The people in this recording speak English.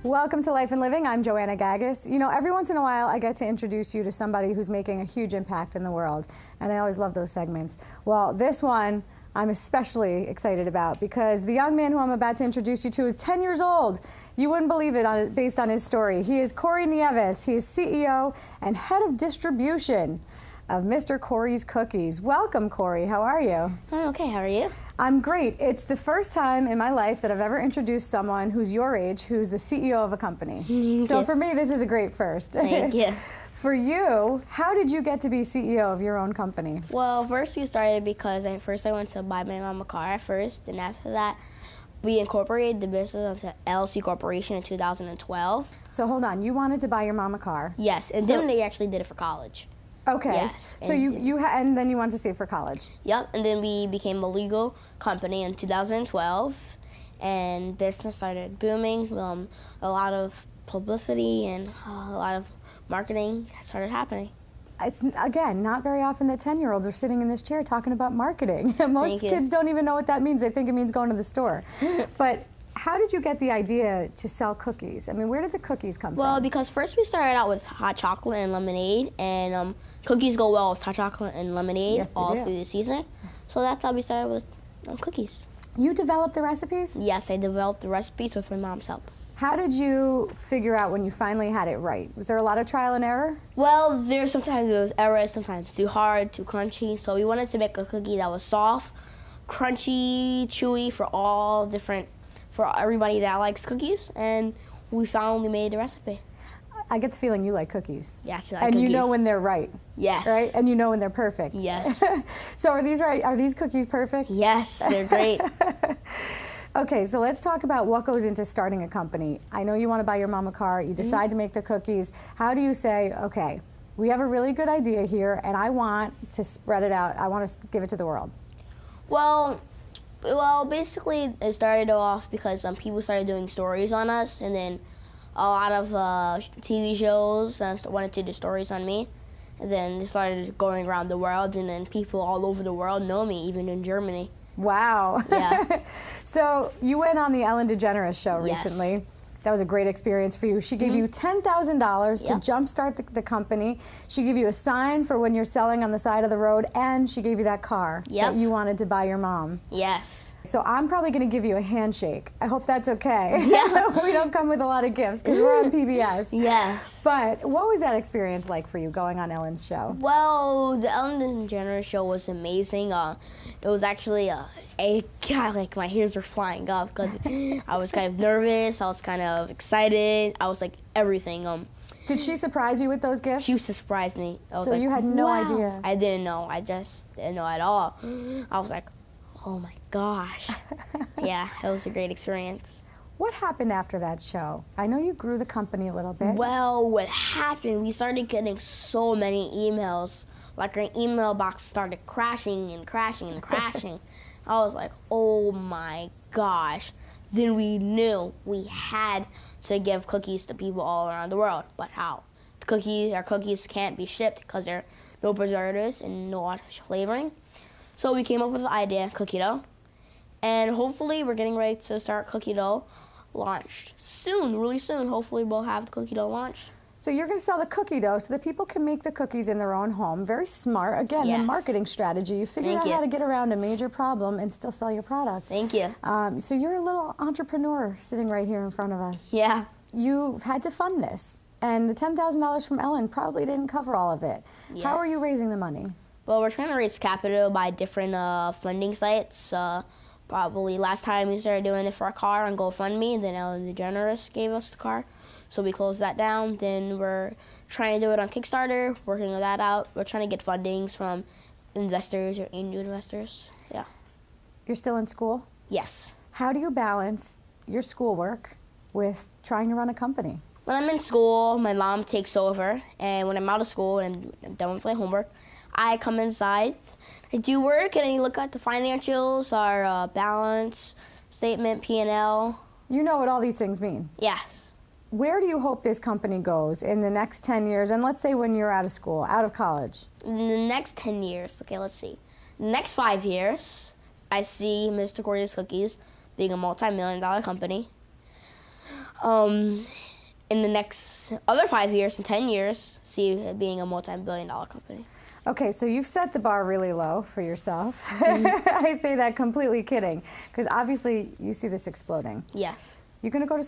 Welcome to Life and Living. I'm Joanna Gagis. You know, every once in a while I get to introduce you to somebody who's making a huge impact in the world, and I always love those segments. Well, this one I'm especially excited about because the young man who I'm about to introduce you to is 10 years old. You wouldn't believe it based on his story. He is Cory Nieves. He is CEO and head of distribution of Mr. Corys Cookies. Welcome, Cory. How are you? I'm okay. How are you? I'm great. It's the first time in my life that I've ever introduced someone who's your age who's the CEO of a company. So for me, this is a great first. Thank you. For you, how did you get to be CEO of your own company? Well, first we started because I went to buy my mom a car at first, and after that, we incorporated the business into LLC Corporation in 2012. So hold on, you wanted to buy your mom a car? Yes, and then they actually did it for college. Okay. Yes. So and then you wanted to save for college. Yep, and then we became a legal company in 2012, and business started booming. A lot of publicity and a lot of marketing started happening. It's, again, not very often that 10-year-olds are sitting in this chair talking about marketing. Most kids don't even know what that means. They think it means going to the store. But how did you get the idea to sell cookies? I mean, where did the cookies come from? Well, because first we started out with hot chocolate and lemonade, and cookies go well with hot chocolate and lemonade all through the season. So that's how we started with cookies. You developed the recipes? Yes, I developed the recipes with my mom's help. How did you figure out when you finally had it right? Was there a lot of trial and error? Well, sometimes it was errors, sometimes too hard, too crunchy. So we wanted to make a cookie that was soft, crunchy, chewy for everybody that likes cookies, and we finally made the recipe. I get the feeling you like cookies. Yes, I like and cookies. You know when they're right. Yes. Right? And you know when they're perfect. Yes. So are these right? Are these cookies perfect? Yes, they're great. Okay, so let's talk about what goes into starting a company. I know you want to buy your mom a car, you decide to make the cookies. How do you say, okay, we have a really good idea here and I want to spread it out, I want to give it to the world? Well, basically it started off because people started doing stories on us, and then a lot of TV shows wanted to do stories on me. And then they started going around the world, and then people all over the world know me, even in Germany. Wow. Yeah. So you went on the DeGeneres show recently. Yes. That was a great experience for you. She gave you $10,000 to jumpstart the company. She gave you a sign for when you're selling on the side of the road, and she gave you that car that you wanted to buy your mom. Yes. So I'm probably going to give you a handshake. I hope that's okay. Yeah. We don't come with a lot of gifts because we're on PBS. Yes. But what was that experience like for you going on Ellen's show? Well, the Ellen DeGeneres show was amazing. It was actually like my hairs were flying up because I was kind of nervous. I was kind of excited. I was like everything. Did she surprise you with those gifts? She surprised me. I was so like, you had no idea? I didn't know. I just didn't know at all. I was like, oh my gosh. Yeah, it was a great experience. What happened after that show? I know you grew the company a little bit. Well, what happened, we started getting so many emails. Like our email box started crashing and crashing and crashing. I was like, oh my gosh. Then we knew we had to give cookies to people all around the world. But how? Our cookies can't be shipped because there are no preservatives and no artificial flavoring. So we came up with the idea, cookie dough. And hopefully we're getting ready to start cookie dough launched soon, really soon. Hopefully we'll have the cookie dough launched. So you're going to sell the cookie dough so that people can make the cookies in their own home. Very smart. Again, the marketing strategy. You figured out how to get around a major problem and still sell your product. Thank you. So you're a little entrepreneur sitting right here in front of us. Yeah. You've had to fund this. And the $10,000 from Ellen probably didn't cover all of it. Yes. How are you raising the money? Well, we're trying to raise capital by different funding sites. Probably last time we started doing it for a car on GoFundMe, and then Ellen DeGeneres gave us the car. So we closed that down. Then we're trying to do it on Kickstarter, working that out. We're trying to get fundings from investors or angel investors. Yeah. You're still in school? Yes. How do you balance your schoolwork with trying to run a company? When I'm in school, my mom takes over, and when I'm out of school and I'm done with my homework, I come inside, I do work, and I look at the financials, our balance statement, P&L. You know what all these things mean? Yes. Where do you hope this company goes in the next 10 years? And let's say when you're out of school, out of college. In the next 10 years, okay, let's see. The next 5 years, I see Mr. Corys Cookies being a multi-million-dollar company. In the next other 5 years and 10 years, see it being a multi-billion-dollar company. Okay, so you've set the bar really low for yourself. I say that completely kidding, because obviously you see this exploding. Yes. You're going to go to